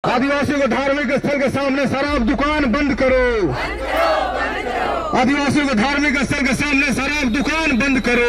आदिवासियों के धार्मिक स्थल के सामने शराब दुकान बंद करो। आदिवासियों के धार्मिक स्थल के सामने शराब दुकान बंद करो।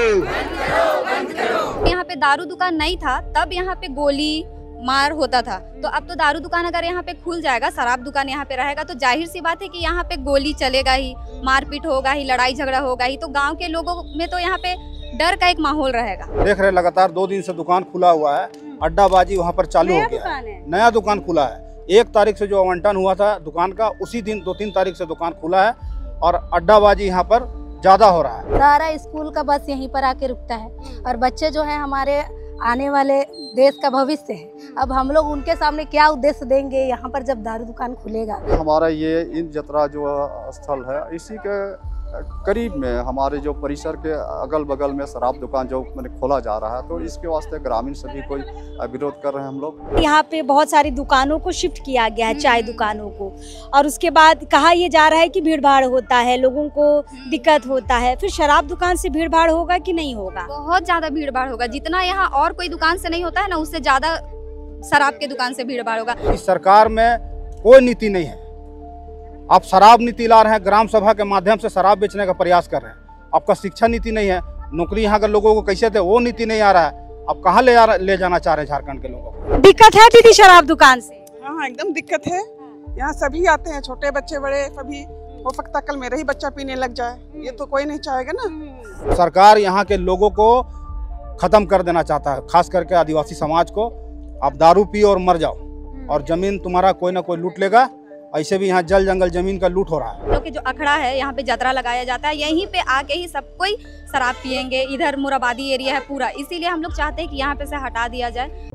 यहाँ पे दारू दुकान नहीं था तब यहाँ पे गोली मार होता था, तो अब तो दारू दुकान अगर यहाँ पे खुल जाएगा, शराब दुकान यहाँ पे रहेगा तो जाहिर सी बात है कि यहाँ पे गोली चलेगा ही, मारपीट होगा ही, लड़ाई झगड़ा होगा ही। तो गांव के लोगों में तो यहाँ पे डर का एक माहौल रहेगा। देख रहे लगातार 2 दिन से दुकान खुला हुआ है, अड्डाबाजी वहाँ पर चालू हो गया है। नया दुकान खुला है। 1 तारीख से जो आवंटन हुआ था दुकान का, उसी दिन 2-3 तारीख से दुकान खुला है और अड्डाबाजी यहाँ पर ज्यादा हो रहा है। सारा स्कूल का बस यहीं पर आके रुकता है और बच्चे जो है हमारे आने वाले देश का भविष्य है। अब हम लोग उनके सामने क्या उद्देश्य देंगे यहाँ पर जब दारू दुकान खुलेगा। हमारा ये इन जतरा जो स्थल है, इसी के करीब में हमारे जो परिसर के अगल बगल में शराब दुकान जो खोला जा रहा है, तो इसके वास्ते ग्रामीण सभी कोई विरोध कर रहे हैं हम लोग। यहाँ पे बहुत सारी दुकानों को शिफ्ट किया गया है, चाय दुकानों को, और उसके बाद कहा यह जा रहा है कि भीड़ भाड़ होता है, लोगों को दिक्कत होता है। फिर शराब दुकान से भीड़ भाड़ होगा कि नहीं होगा? बहुत ज्यादा भीड़ भाड़ होगा। जितना यहाँ और कोई दुकान से नहीं होता है ना, उससे ज्यादा शराब के दुकान से भीड़ भाड़ होगा। इस सरकार में कोई नीति नहीं है। आप शराब नीति ला रहे हैं, ग्राम सभा के माध्यम से शराब बेचने का प्रयास कर रहे हैं। आपका शिक्षा नीति नहीं है, नौकरी यहाँ के लोगों को कैसे थे वो नीति नहीं आ रहा है। आप कहाँ ले जाना चाह रहे हैं झारखंड के लोगों को? दिक्कत है दीदी शराब दुकान से? हाँ, एकदम दिक्कत है। यहाँ सभी आते हैं, छोटे बच्चे बड़े सभी। हो सकता कल मेरा ही बच्चा पीने लग जाए, ये तो कोई नहीं चाहेगा ना। सरकार यहाँ के लोगों को खत्म कर देना चाहता है, खास करके आदिवासी समाज को। आप दारू पियो और मर जाओ और जमीन तुम्हारा कोई ना कोई लूट लेगा। ऐसे भी यहाँ जल जंगल जमीन का लूट हो रहा है। लोग के जो अखड़ा है, यहाँ पे जतरा लगाया जाता है, यहीं पे आके ही सब कोई शराब पियेंगे। इधर मुराबादी एरिया है पूरा, इसीलिए हम लोग चाहते हैं कि यहाँ पे से हटा दिया जाए।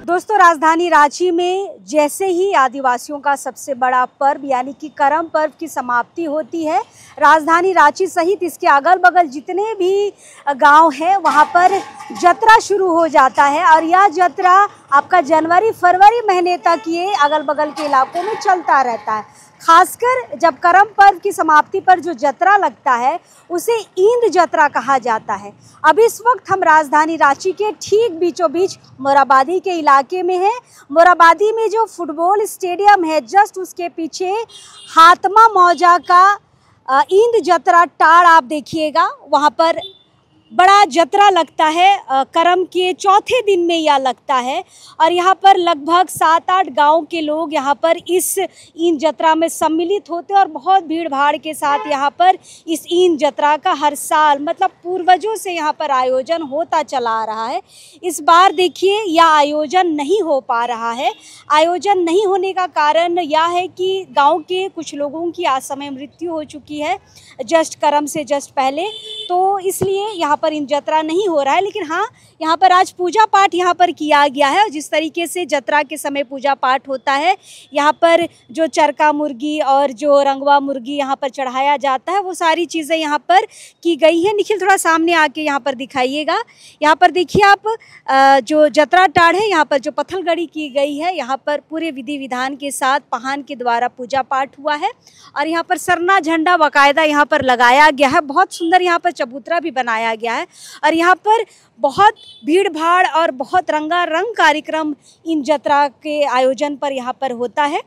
दोस्तों, राजधानी रांची में जैसे ही आदिवासियों का सबसे बड़ा पर्व यानी कि करम पर्व की समाप्ति होती है, राजधानी रांची सहित इसके अगल बगल जितने भी गांव हैं वहां पर जतरा शुरू हो जाता है। और यह जतरा आपका जनवरी फरवरी महीने तक ये अगल बगल के इलाकों में चलता रहता है। खासकर जब करम पर्व की समाप्ति पर जो जतरा लगता है उसे ईंद जतरा कहा जाता है। अब इस वक्त हम राजधानी रांची के ठीक बीचों बीच मोराबादी के इलाके में हैं। मोराबादी में जो फुटबॉल स्टेडियम है, जस्ट उसके पीछे हातमा मौजा का ईंद जतरा टाड़ आप देखिएगा, वहाँ पर बड़ा जतरा लगता है। करम के चौथे दिन में यह लगता है और यहाँ पर लगभग 7-8 गांव के लोग यहाँ पर इस ईंद जतरा में सम्मिलित होते हैं और बहुत भीड़ भाड़ के साथ यहाँ पर इस ईंद जतरा का हर साल मतलब पूर्वजों से यहाँ पर आयोजन होता चला आ रहा है। इस बार देखिए यह आयोजन नहीं हो पा रहा है। आयोजन नहीं होने का कारण यह है कि गाँव के कुछ लोगों की असमय मृत्यु हो चुकी है जस्ट करम से जस्ट पहले, तो इसलिए यहाँ पर इन जतरा नहीं हो रहा है। लेकिन हाँ, यहाँ पर आज पूजा पाठ यहाँ पर किया गया है और जिस तरीके से जतरा के समय पूजा पाठ होता है, यहाँ पर जो चरका मुर्गी और जो रंगवा मुर्गी यहाँ पर चढ़ाया जाता है, वो सारी चीज़ें यहाँ पर की गई है। निखिल थोड़ा सामने आके यहाँ पर दिखाइएगा। यहाँ पर देखिए आप, जो जतरा टाड़ है यहाँ पर जो पत्थलगड़ी की गई है, यहाँ पर पूरे विधि विधान के साथ पहान के द्वारा पूजा पाठ हुआ है और यहाँ पर सरना झंडा बाकायदा यहाँ पर लगाया गया है। बहुत सुंदर यहाँ पर चबूतरा भी बनाया गया है और यहाँ पर बहुत भीड़ भाड़ और बहुत रंगारंग कार्यक्रम इन जतरा के आयोजन पर यहाँ पर होता है।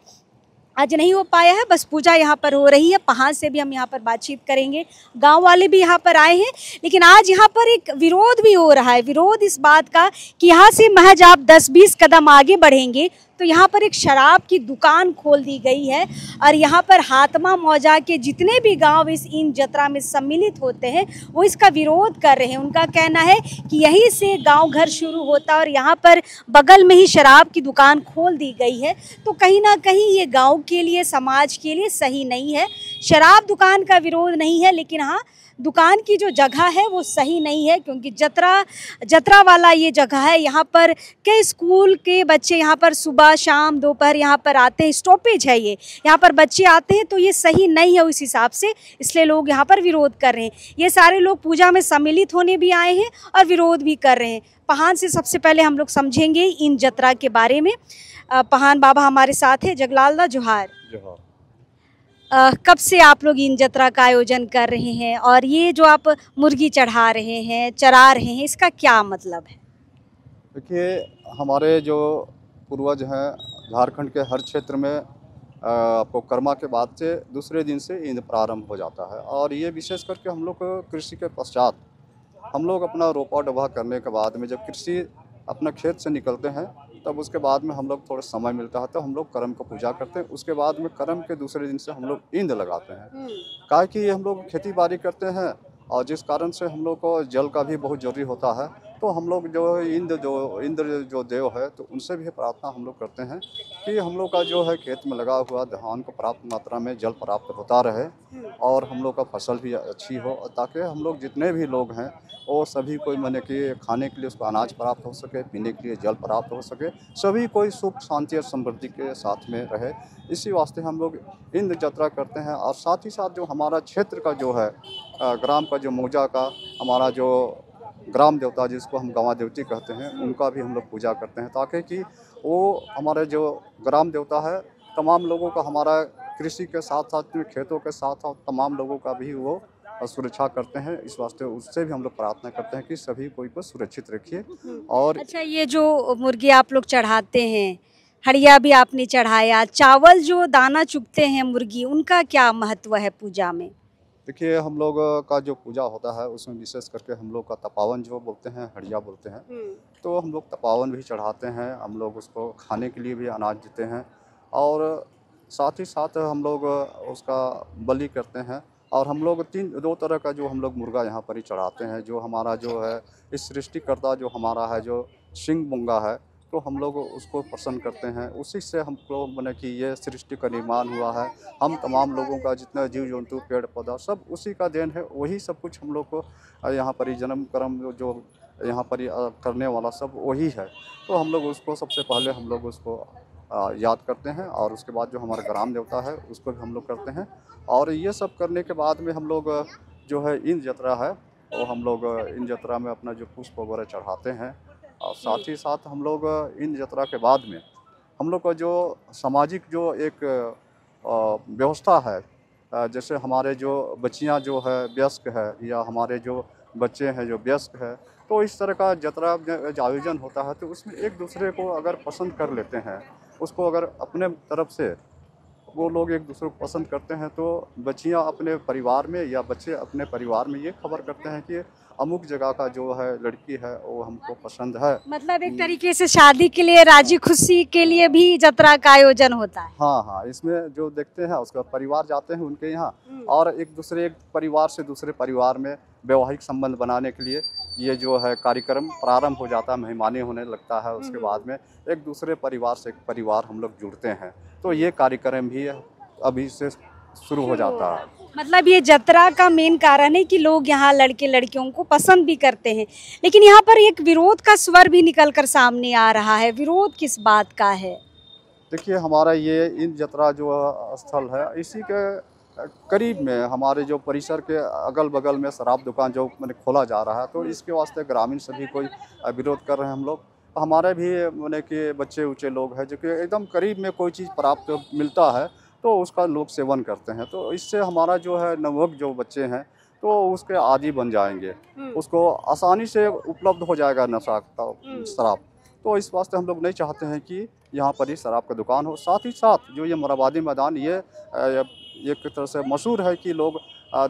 आज नहीं हो पाया है, बस पूजा यहाँ पर हो रही है। पहाड़ से भी हम यहाँ पर बातचीत करेंगे, गांव वाले भी यहाँ पर आए हैं। लेकिन आज यहाँ पर एक विरोध भी हो रहा है। विरोध इस बात का कि यहाँ से महज आप 10-20 कदम आगे बढ़ेंगे तो यहाँ पर एक शराब की दुकान खोल दी गई है और यहाँ पर हातमा मौजा के जितने भी गांव इस ईंद जतरा में सम्मिलित होते हैं वो इसका विरोध कर रहे हैं। उनका कहना है कि यहीं से गांव घर शुरू होता है और यहाँ पर बगल में ही शराब की दुकान खोल दी गई है। तो कहीं ना कहीं ये गांव के लिए, समाज के लिए सही नहीं है। शराब दुकान का विरोध नहीं है, लेकिन हाँ, दुकान की जो जगह है वो सही नहीं है, क्योंकि जतरा वाला ये जगह है। यहाँ पर कई स्कूल के बच्चे यहाँ पर सुबह शाम दोपहर यहाँ पर आते हैं, स्टॉपेज है ये, यहाँ पर बच्चे आते हैं, तो ये सही नहीं है उस हिसाब से, इसलिए लोग यहाँ पर विरोध कर रहे हैं। ये सारे लोग पूजा में सम्मिलित होने भी आए हैं और विरोध भी कर रहे हैं। पहान से सबसे पहले हम लोग समझेंगे इन जतरा के बारे में। पहान बाबा हमारे साथ है। जगलाल दा जोहार। कब से आप लोग इन जतरा का आयोजन कर रहे हैं और ये जो आप मुर्गी चढ़ा रहे हैं, चरा रहे हैं, इसका क्या मतलब है? देखिए, हमारे जो पूर्वज हैं झारखंड के हर क्षेत्र में आपको कर्मा के बाद से दूसरे दिन से ईंद प्रारंभ हो जाता है। और ये विशेष करके हम लोग कृषि के पश्चात हम लोग अपना रोपा डबा करने के बाद में जब कृषि अपना खेत से निकलते हैं तब उसके बाद में हम लोग थोड़ा समय मिलता है तो हम लोग करम को पूजा करते हैं। उसके बाद में करम के दूसरे दिन से हम लोग ईंद लगाते हैं। काहे कि हम लोग खेती बाड़ी करते हैं और जिस कारण से हम लोग को जल का भी बहुत जरूरी होता है। तो हम लोग जो इंद्र जो देव है तो उनसे भी प्रार्थना हम लोग करते हैं कि हम लोग का जो है खेत में लगा हुआ धान को प्राप्त मात्रा में जल प्राप्त होता रहे और हम लोग का फसल भी अच्छी हो, ताकि हम लोग जितने भी लोग हैं वो सभी कोई माने कि खाने के लिए उसको अनाज प्राप्त हो सके, पीने के लिए जल प्राप्त हो सके, सभी कोई सुख शांति और समृद्धि के साथ में रहे। इसी वास्ते हम लोग इंद्र यात्रा करते हैं। और साथ ही साथ जो हमारा क्षेत्र का जो है ग्राम का जो मौजा का हमारा जो ग्राम देवता जिसको हम गंवा देवती कहते हैं उनका भी हम लोग पूजा करते हैं, ताकि कि वो हमारे जो ग्राम देवता है तमाम लोगों का हमारा कृषि के साथ साथ में खेतों के साथ साथ तमाम लोगों का भी वो सुरक्षा करते हैं। इस वास्ते उससे भी हम लोग प्रार्थना करते हैं कि सभी कोई को सुरक्षित रखिए। और अच्छा, ये जो मुर्गी आप लोग चढ़ाते हैं, हड़िया भी आपने चढ़ाया, चावल जो दाना चुगते हैं मुर्गी, उनका क्या महत्व है पूजा में? देखिए हम लोग का जो पूजा होता है उसमें विशेष करके हम लोग का तपावन जो बोलते हैं, हड़िया बोलते हैं, तो हम लोग तपावन भी चढ़ाते हैं। हम लोग उसको खाने के लिए भी अनाज देते हैं और साथ ही साथ हम लोग उसका बलि करते हैं। और हम लोग दो तरह का जो हम लोग मुर्गा यहाँ पर ही चढ़ाते हैं। जो हमारा जो है इस सृष्टिकर्ता जो हमारा है जो सिंह मुंगा है तो हम लोग उसको पसंद करते हैं। उसी से हमको माने कि ये सृष्टि का निर्माण हुआ है। हम तमाम लोगों का जितना जीव जंतु पेड़ पौधा सब उसी का देन है। वही सब कुछ हम लोग को यहाँ पर ही जन्म कर्म जो यहाँ पर ही करने वाला सब वही है। तो हम लोग उसको सबसे पहले हम लोग उसको याद करते हैं और उसके बाद जो हमारा ग्राम देवता है उसको भी हम लोग करते हैं। और ये सब करने के बाद में हम लोग जो है इंद्र यात्रा है वो हम लोग इंद्र यात्रा में अपना जो पुष्प वगैरह चढ़ाते हैं। और साथ ही साथ हम लोग इंद्र यात्रा के बाद में हम लोग का जो सामाजिक जो एक व्यवस्था है, जैसे हमारे जो बच्चियां जो है वयस्क है या हमारे जो बच्चे हैं जो वयस्क है, तो इस तरह का यात्रा जो आयोजन होता है तो उसमें एक दूसरे को अगर पसंद कर लेते हैं, उसको अगर अपने तरफ से वो लोग एक दूसरे को पसंद करते हैं तो बच्चियां अपने परिवार में या बच्चे अपने परिवार में ये खबर करते हैं कि अमुक जगह का जो है लड़की है वो हमको पसंद है। मतलब एक तरीके से शादी के लिए, राजी खुशी के लिए भी यात्रा का आयोजन होता है। हाँ, इसमें जो देखते हैं उसका परिवार जाते हैं उनके यहाँ और एक परिवार से दूसरे परिवार में वैवाहिक संबंध बनाने के लिए ये जो है कार्यक्रम प्रारंभ हो जाता है, मेहमानी होने लगता है। उसके बाद में एक दूसरे परिवार से एक परिवार हम लोग जुड़ते हैं, तो ये कार्यक्रम भी अभी से शुरू हो जाता है। मतलब ये यात्रा का मेन कारण है कि लोग यहाँ लड़के लड़कियों को पसंद भी करते हैं, लेकिन यहाँ पर एक विरोध का स्वर भी निकल कर सामने आ रहा है। विरोध किस बात का है? देखिए हमारा ये इंद्र यात्रा जो स्थल है इसी के करीब में हमारे जो परिसर के अगल बगल में शराब दुकान जो मैंने खोला जा रहा है, तो इसके वास्ते ग्रामीण सभी कोई विरोध कर रहे हैं। हम लोग हमारे भी मैंने कि बच्चे उच्चे लोग हैं जो कि एकदम करीब में कोई चीज़ प्राप्त मिलता है तो उसका लोग सेवन करते हैं, तो इससे हमारा जो है नवयुवक जो बच्चे हैं तो उसके आदी बन जाएंगे, उसको आसानी से उपलब्ध हो जाएगा नशा शराब। तो इस वास्ते हम लोग नहीं चाहते हैं कि यहाँ पर ही शराब का दुकान हो। साथ ही साथ जो ये मोराबादी मैदान ये एक तरह से मशहूर है कि लोग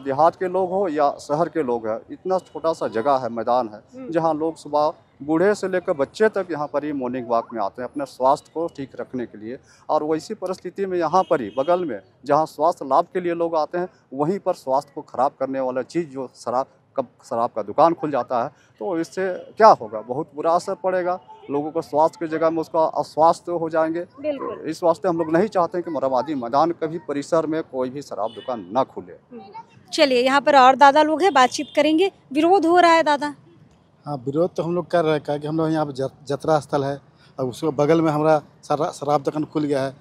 देहात के लोग हो या शहर के लोग हैं, इतना छोटा सा जगह है, मैदान है, जहाँ लोग सुबह बूढ़े से लेकर बच्चे तक यहाँ पर ही मॉर्निंग वॉक में आते हैं अपने स्वास्थ्य को ठीक रखने के लिए। और वैसी परिस्थिति में यहाँ पर ही बगल में जहाँ स्वास्थ्य लाभ के लिए लोग आते हैं वहीं पर स्वास्थ्य को खराब करने वाला चीज़ जो शराब का दुकान खुल जाता है, तो इससे क्या होगा, बहुत बुरा असर पड़ेगा। लोगों को स्वास्थ्य की जगह में उसका अस्वास्थ्य हो जाएंगे। तो इस वास्ते हम लोग नहीं चाहते कि मोराबादी मैदान कभी परिसर में कोई भी शराब दुकान ना खुले। चलिए यहाँ पर और दादा लोग हैं, बातचीत करेंगे। विरोध हो रहा है दादा? हाँ, विरोध तो हम लोग कर रहे हैं कि हम लोग यहाँ पर यात्रा स्थल है और उसके बगल में हमारा शराब दुकान खुल गया है।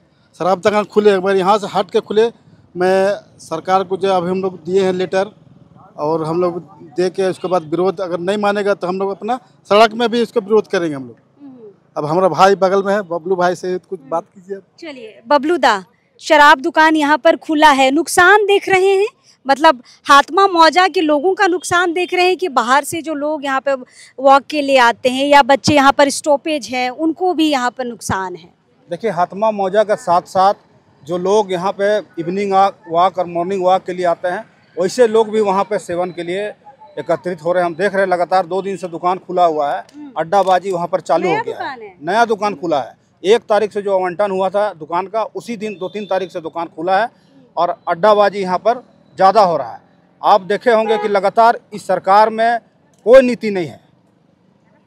शराब दुकान खुले, एक बार यहाँ से हट के खुले। मैं सरकार को जो अभी हम लोग दिए हैं लेटर और हम लोग दे के उसके बाद विरोध अगर नहीं मानेगा तो हम लोग अपना सड़क में भी इसको विरोध करेंगे हम लोग। अब हमारा भाई बगल में है, बबलू भाई से कुछ बात कीजिए। चलिए बबलू दा, शराब दुकान यहाँ पर खुला है, नुकसान देख रहे हैं? मतलब हातमा मौजा के लोगों का नुकसान देख रहे हैं कि बाहर से जो लोग यहाँ पे वॉक के लिए आते हैं या बच्चे यहाँ पर स्टॉपेज है उनको भी यहाँ पर नुकसान है? देखिए, हातमा मौजा के साथ साथ जो लोग यहाँ पे इवनिंग वॉक और मॉर्निंग वॉक के लिए आते हैं, वैसे लोग भी वहाँ पे सेवन के लिए एकत्रित हो रहे हैं। हम देख रहे हैं लगातार 2 दिन से दुकान खुला हुआ है, अड्डाबाजी वहाँ पर चालू हो गया है, नया दुकान खुला है। 1 तारीख से जो आवंटन हुआ था दुकान का, उसी दिन 2-3 तारीख से दुकान खुला है और अड्डाबाजी यहाँ पर ज़्यादा हो रहा है। आप देखे होंगे कि लगातार इस सरकार में कोई नीति नहीं है।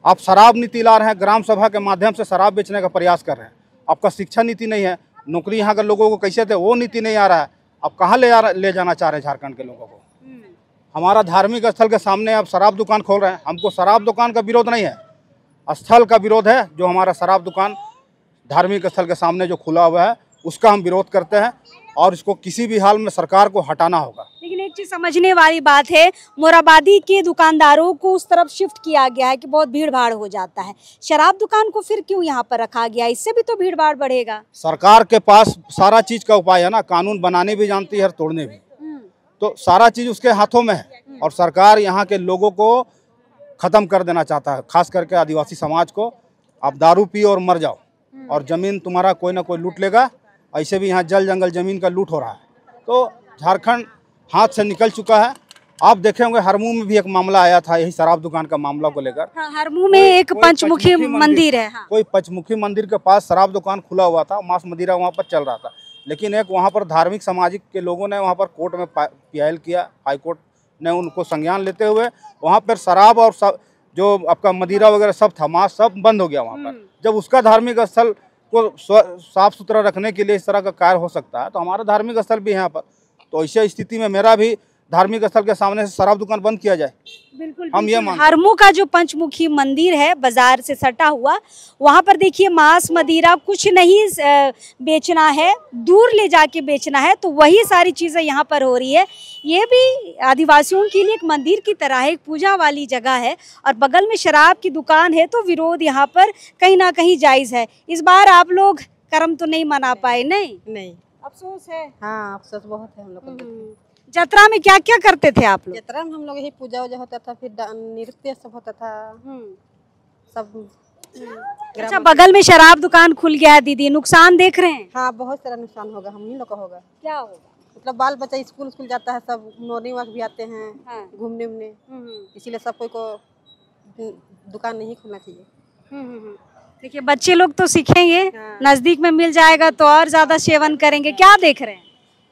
आप शराब नीति ला रहे हैं, ग्राम सभा के माध्यम से शराब बेचने का प्रयास कर रहे हैं। आपका शिक्षा नीति नहीं है, नौकरी यहाँ के लोगों को कैसे थे वो नीति नहीं आ रहा है। आप कहाँ ले जाना चाह रहे हैं झारखंड के लोगों को? हमारा धार्मिक स्थल के सामने आप शराब दुकान खोल रहे हैं। हमको शराब दुकान का विरोध नहीं है, स्थल का विरोध है। जो हमारा शराब दुकान धार्मिक स्थल के सामने जो खुला हुआ है उसका हम विरोध करते हैं और इसको किसी भी हाल में सरकार को हटाना होगा। लेकिन एक चीज समझने वाली बात है, मोराबादी के दुकानदारों को उस तरफ शिफ्ट किया गया है कि बहुत भीड़ भाड़ हो जाता है। शराब दुकान को फिर क्यों यहाँ पर रखा गया? इससे भी तो भीड़ भाड़ बढ़ेगा। सरकार के पास सारा चीज का उपाय है ना, कानून बनाने भी जानती है और तोड़ने भी। तो सारा चीज उसके हाथों में है और सरकार यहाँ के लोगों को खत्म कर देना चाहता है, खास करके आदिवासी समाज को। आप दारू पियो और मर जाओ और जमीन तुम्हारा कोई ना कोई लूट लेगा। ऐसे भी यहाँ जल जंगल जमीन का लूट हो रहा है। तो झारखंड हाथ से निकल चुका है। आप देखे होंगे हरमू में भी एक मामला आया था यही शराब दुकान का मामला को लेकर। हाँ, हरमू में एक पंचमुखी मंदिर है। हाँ। कोई पंचमुखी मंदिर के पास शराब दुकान खुला हुआ था, मांस मदिरा वहाँ पर चल रहा था, लेकिन एक वहाँ पर धार्मिक सामाजिक के लोगों ने वहाँ पर कोर्ट में पीआईएल किया। हाईकोर्ट ने उनको संज्ञान लेते हुए वहाँ पर शराब और जो आपका मदिरा वगैरह सब था, मांस सब बंद हो गया वहाँ पर। जब उसका धार्मिक स्थल को साफ सुथरा रखने के लिए इस तरह का कार्य हो सकता है तो हमारा धार्मिक स्थल भी है यहाँ पर। तो ऐसी स्थिति में मेरा भी धार्मिक स्थल के सामने से शराब दुकान बंद किया जाए। बिल्कुल, हम ये मानते हैं। हरमू का जो पंचमुखी मंदिर है बाजार से सटा हुआ, वहाँ पर देखिए मांस मदिरा कुछ नहीं बेचना है, दूर ले जाके बेचना है। तो वही सारी चीजें यहाँ पर हो रही है। ये भी आदिवासियों के लिए एक मंदिर की तरह है, एक पूजा वाली जगह है और बगल में शराब की दुकान है। तो विरोध यहाँ पर कहीं ना कहीं जायज है। इस बार आप लोग कर्म तो नहीं मना पाए? नहीं, अफसोस है। हाँ, अफसोस बहुत है हम लोग को। जतरा में क्या क्या करते थे आप लोग? जतरा में हम लोग यही पूजा वूजा होता था, फिर नृत्य सब होता था सब। अच्छा, बगल में शराब दुकान खुल गया है दीदी, नुकसान देख रहे हैं? हाँ, बहुत सारा नुकसान होगा, हम ही लोग का होगा। क्या होगा? मतलब बाल बच्चा स्कूल जाता है, सब मॉर्निंग वॉक भी आते हैं। हाँ। घूमने उमने, इसीलिए सब कोई को दुकान नहीं खोलना चाहिए। देखिए, बच्चे लोग तो सीखेंगे। हाँ। नजदीक में मिल जाएगा तो और ज्यादा सेवन करेंगे। क्या देख रहे हैं?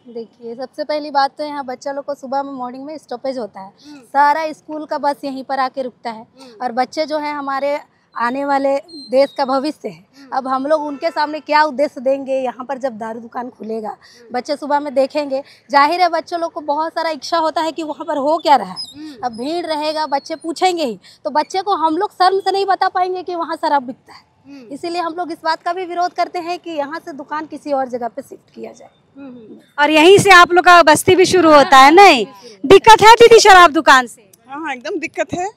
देखिए, सबसे पहली बात तो यहाँ बच्चा लोग को सुबह में मॉर्निंग में स्टॉपेज होता है। सारा स्कूल का बस यहीं पर आके रुकता है और बच्चे जो हैं हमारे आने वाले देश का भविष्य है। अब हम लोग उनके सामने क्या उद्देश्य देंगे? यहाँ पर जब दारू दुकान खुलेगा, बच्चे सुबह में देखेंगे, जाहिर है बच्चों लोग को बहुत सारा इच्छा होता है कि वहाँ पर हो क्या रहा है। अब भीड़ रहेगा, बच्चे पूछेंगे ही, तो बच्चे को हम लोग शर्म से नहीं बता पाएंगे कि वहाँ शराब बिकता है। इसीलिए हम लोग इस बात का भी विरोध करते हैं कि यहाँ से दुकान किसी और जगह पे शिफ्ट किया जाए। और यहीं से आप लोग का बस्ती भी शुरू होता है? नहीं, दिक्कत है दीदी शराब दुकान से? हाँ, एकदम दिक्कत है।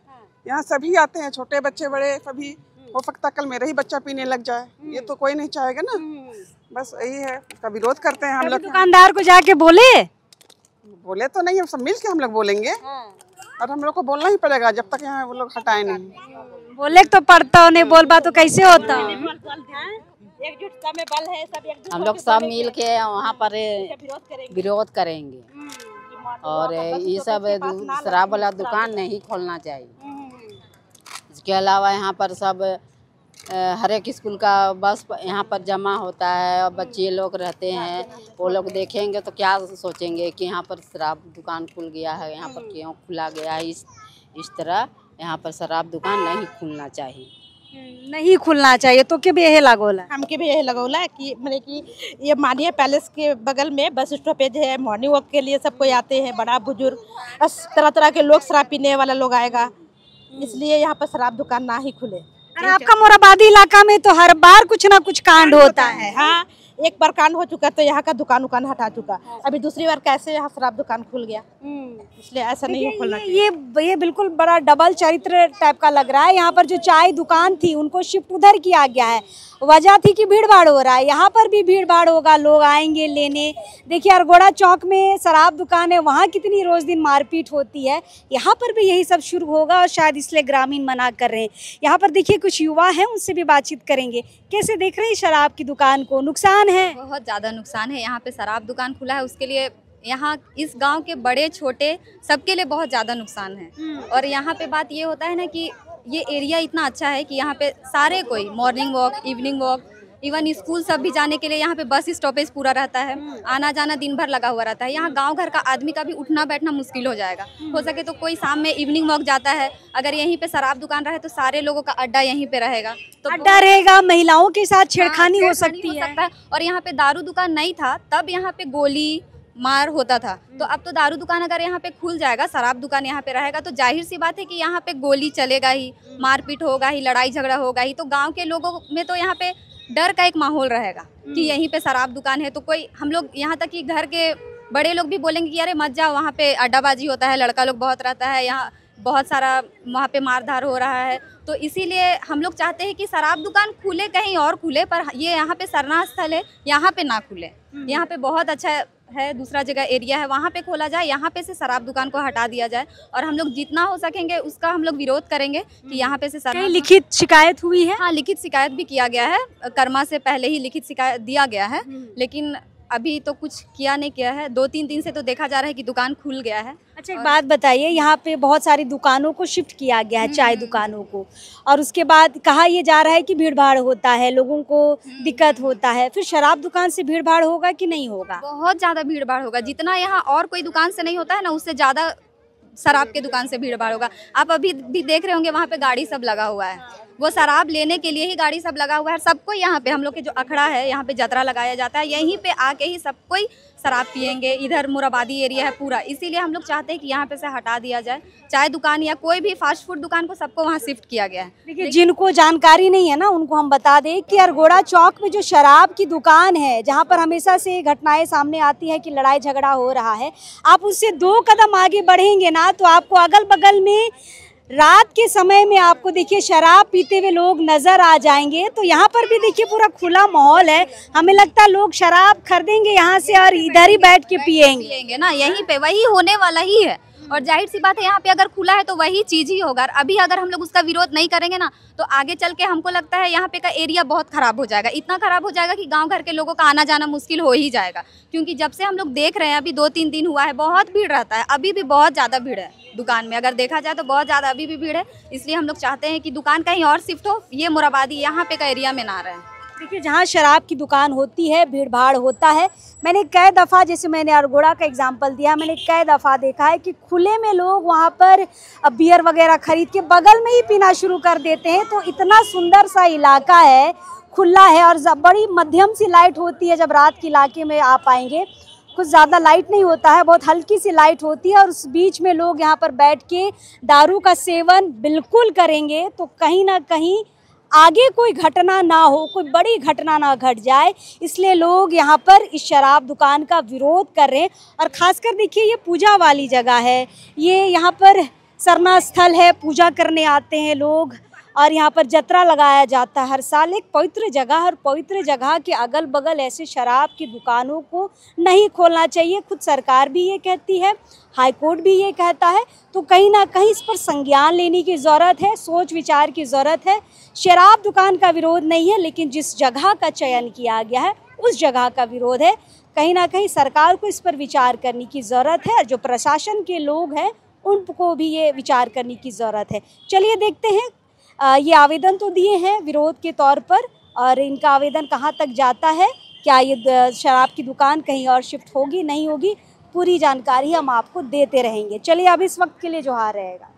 यहाँ सभी आते हैं, छोटे बच्चे बड़े सभी। हो सकता कल मेरा ही बच्चा पीने लग जाए, ये तो कोई नहीं चाहेगा ना। बस यही है, उसका विरोध करते हैं हम लोग। दुकानदार को जाके बोले तो नहीं, सब मिल के हम लोग बोलेंगे और हम लोग को बोलना ही पड़ेगा जब तक यहाँ वो लोग हटाए नहीं। बोले तो पड़ता हो, नहीं बोल बा तो कैसे होता? एकजुटता में बल है, सब हम लोग सब मिल के वहाँ पर विरोध करेंगे और ये सब शराब वाला दुकान नहीं खोलना चाहिए। इसके अलावा यहाँ पर सब हर एक स्कूल का बस यहाँ पर जमा होता है और बच्चे लोग रहते हैं। वो लोग देखेंगे तो क्या सोचेंगे कि यहाँ पर शराब दुकान खुल गया है, यहाँ पर क्यों खुला गया है। इस तरह यहाँ पर शराब दुकान नहीं खुलना चाहिए। नहीं खुलना चाहिए। तो के भी यही लगोला? हमके भी यही लगोला कि मतलब कि ये मानिए पैलेस के बगल में बस स्टॉपेज है, मॉर्निंग वॉक के लिए सब कोई आते हैं, बड़ा बुजुर्ग, तरह तरह के लोग, शराब पीने वाला लोग आएगा, इसलिए यहाँ पर शराब दुकान ना ही खुले। अरे आपका मोराबादी इलाका में तो हर बार कुछ ना कुछ कांड होता है। हाँ, एक बार कांड हो चुका तो यहाँ का दुकान हटा चुका, अभी दूसरी बार कैसे यहाँ शराब दुकान खुल गया, इसलिए ऐसा नहीं खोलना चाहिए। ये बिल्कुल बड़ा डबल चरित्र टाइप का लग रहा है। यहाँ पर जो चाय दुकान थी उनको शिफ्ट उधर किया गया है वजह थी कि भीड़ भाड़ हो रहा है, यहाँ पर भी भीड़ भाड़ होगा, लोग आएंगे लेने। देखिए अरगोड़ा चौक में शराब दुकान है, वहाँ कितनी रोज दिन मारपीट होती है, यहाँ पर भी यही सब शुरू होगा और शायद इसलिए ग्रामीण मना कर रहे हैं। यहाँ पर देखिए कुछ युवा हैं, उनसे भी बातचीत करेंगे। कैसे देख रहे हैं शराब की दुकान को? नुकसान है? बहुत ज़्यादा नुकसान है। यहाँ पे शराब दुकान खुला है, उसके लिए यहाँ इस गांव के बड़े छोटे सबके लिए बहुत ज़्यादा नुकसान है। और यहाँ पे बात ये होता है ना कि ये एरिया इतना अच्छा है कि यहाँ पे सारे कोई morning walk, evening walk, even school सब भी जाने के लिए यहाँ पे बस स्टॉपेज पूरा रहता है, आना जाना दिन भर लगा हुआ रहता है। यहाँ गांव घर का आदमी का भी उठना बैठना मुश्किल हो जाएगा। हो सके तो कोई शाम में इवनिंग वॉक जाता है, अगर यहीं पे शराब दुकान रहे तो सारे लोगों का अड्डा यहीं पे रहेगा, तो अड्डा रहेगा, महिलाओं के साथ छेड़खानी हो सकती है। और यहाँ पे दारू दुकान नहीं था तब यहाँ पे गोली मार होता था, तो अब तो दारू दुकान अगर यहाँ पे खुल जाएगा, शराब दुकान यहाँ पे रहेगा, तो जाहिर सी बात है कि यहाँ पे गोली चलेगा ही, मारपीट होगा ही, लड़ाई झगड़ा होगा ही। तो गांव के लोगों में तो यहाँ पे डर का एक माहौल रहेगा कि यहीं पे शराब दुकान है, तो कोई हम लोग यहाँ तक कि घर के बड़े लोग भी बोलेंगे कि अरे मत जाओ, वहाँ पे अड्डाबाजी होता है, लड़का लोग बहुत रहता है, यहाँ बहुत सारा वहाँ पे मारधार हो रहा है। तो इसीलिए हम लोग चाहते हैं कि शराब दुकान खुले, कहीं और खुले, पर ये यहाँ पे सरना स्थल है, यहाँ पे ना खुले। यहाँ पे बहुत अच्छा है, दूसरा जगह एरिया है, वहाँ पे खोला जाए, यहाँ पे से शराब दुकान को हटा दिया जाए। और हम लोग जितना हो सकेंगे उसका हम लोग विरोध करेंगे कि यहाँ पे से लिखित शिकायत हुई है? हाँ, लिखित शिकायत भी किया गया है, कर्मा से पहले ही लिखित शिकायत दिया गया है, लेकिन अभी तो कुछ किया नहीं किया है। 2-3 दिन से तो देखा जा रहा है कि दुकान खुल गया है। अच्छा एक बात बताइए, यहाँ पे बहुत सारी दुकानों को शिफ्ट किया गया है, चाय दुकानों को, और उसके बाद कहा यह जा रहा है कि भीड़ भाड़ होता है, लोगों को दिक्कत होता है, फिर शराब दुकान से भीड़ भाड़ होगा कि नहीं होगा? बहुत ज़्यादा भीड़ भाड़ होगा, जितना यहाँ और कोई दुकान से नहीं होता है ना, उससे ज़्यादा शराब के दुकान से भीड़ भाड़ होगा। आप अभी भी देख रहे होंगे वहाँ पे गाड़ी सब लगा हुआ है, वो शराब लेने के लिए ही गाड़ी सब लगा हुआ है। सबको यहाँ पे हम लोग के जो अखड़ा है, यहाँ पे जतरा लगाया जाता है, यहीं पे आके ही सब कोई शराब पियेंगे। इधर मुराबादी एरिया है पूरा, इसीलिए हम लोग चाहते हैं कि यहाँ पे से हटा दिया जाए। चाय दुकान या कोई भी फास्ट फूड दुकान को सबको वहाँ शिफ्ट किया गया है। देखिए जिनको जानकारी नहीं है ना, उनको हम बता दें कि अरगोड़ा चौक में जो शराब की दुकान है, जहाँ पर हमेशा से घटनाएं सामने आती है कि लड़ाई झगड़ा हो रहा है, आप उससे 2 कदम आगे बढ़ेंगे ना तो आपको अगल बगल में रात के समय में आपको देखिए शराब पीते हुए लोग नजर आ जाएंगे। तो यहाँ पर भी देखिए पूरा खुला माहौल है, हमें लगता है लोग शराब खरीदेंगे यहाँ से और इधर ही बैठ के पियेंगे ना, यहीं पे वही होने वाला ही है। और जाहिर सी बात है यहाँ पे अगर खुला है तो वही चीज़ ही होगा। अभी अगर हम लोग उसका विरोध नहीं करेंगे ना, तो आगे चल के हमको लगता है यहाँ पे का एरिया बहुत ख़राब हो जाएगा, इतना ख़राब हो जाएगा कि गांव घर के लोगों का आना जाना मुश्किल हो ही जाएगा। क्योंकि जब से हम लोग देख रहे हैं, अभी 2-3 दिन हुआ है, बहुत भीड़ रहता है, अभी भी बहुत ज़्यादा भीड़ है दुकान में, अगर देखा जाए तो बहुत ज़्यादा अभी भी भीड़ है। इसलिए हम लोग चाहते हैं कि दुकान कहीं और शिफ्ट हो, ये मुराबादी यहाँ पे का एरिया में ना रहे। देखिए जहाँ शराब की दुकान होती है भीड़ भाड़ होता है। मैंने कई दफ़ा, जैसे मैंने अरगोड़ा का एग्जांपल दिया, मैंने कई दफ़ा देखा है कि खुले में लोग वहाँ पर बियर वगैरह खरीद के बगल में ही पीना शुरू कर देते हैं। तो इतना सुंदर सा इलाका है, खुला है, और बड़ी मध्यम सी लाइट होती है। जब रात के इलाके में आप आएंगे, कुछ ज़्यादा लाइट नहीं होता है, बहुत हल्की सी लाइट होती है, और उस बीच में लोग यहाँ पर बैठ के दारू का सेवन बिल्कुल करेंगे। तो कहीं ना कहीं आगे कोई घटना ना हो, कोई बड़ी घटना ना घट जाए, इसलिए लोग यहाँ पर इस शराब दुकान का विरोध कर रहे हैं। और ख़ासकर देखिए ये पूजा वाली जगह है, ये यहाँ पर सरना स्थल है, पूजा करने आते हैं लोग, और यहाँ पर जतरा लगाया जाता है हर साल। एक पवित्र जगह, और पवित्र जगह के अगल बगल ऐसे शराब की दुकानों को नहीं खोलना चाहिए। खुद सरकार भी ये कहती है, हाई कोर्ट भी ये कहता है। तो कहीं ना कहीं इस पर संज्ञान लेने की ज़रूरत है, सोच विचार की ज़रूरत है। शराब दुकान का विरोध नहीं है, लेकिन जिस जगह का चयन किया गया है उस जगह का विरोध है। कहीं ना कहीं सरकार को इस पर विचार करने की ज़रूरत है, जो प्रशासन के लोग हैं उनको भी ये विचार करने की ज़रूरत है। चलिए देखते हैं, ये आवेदन तो दिए हैं विरोध के तौर पर, और इनका आवेदन कहाँ तक जाता है, क्या ये शराब की दुकान कहीं और शिफ्ट होगी नहीं होगी, पूरी जानकारी हम आपको देते रहेंगे। चलिए अब इस वक्त के लिए जोहार रहेगा।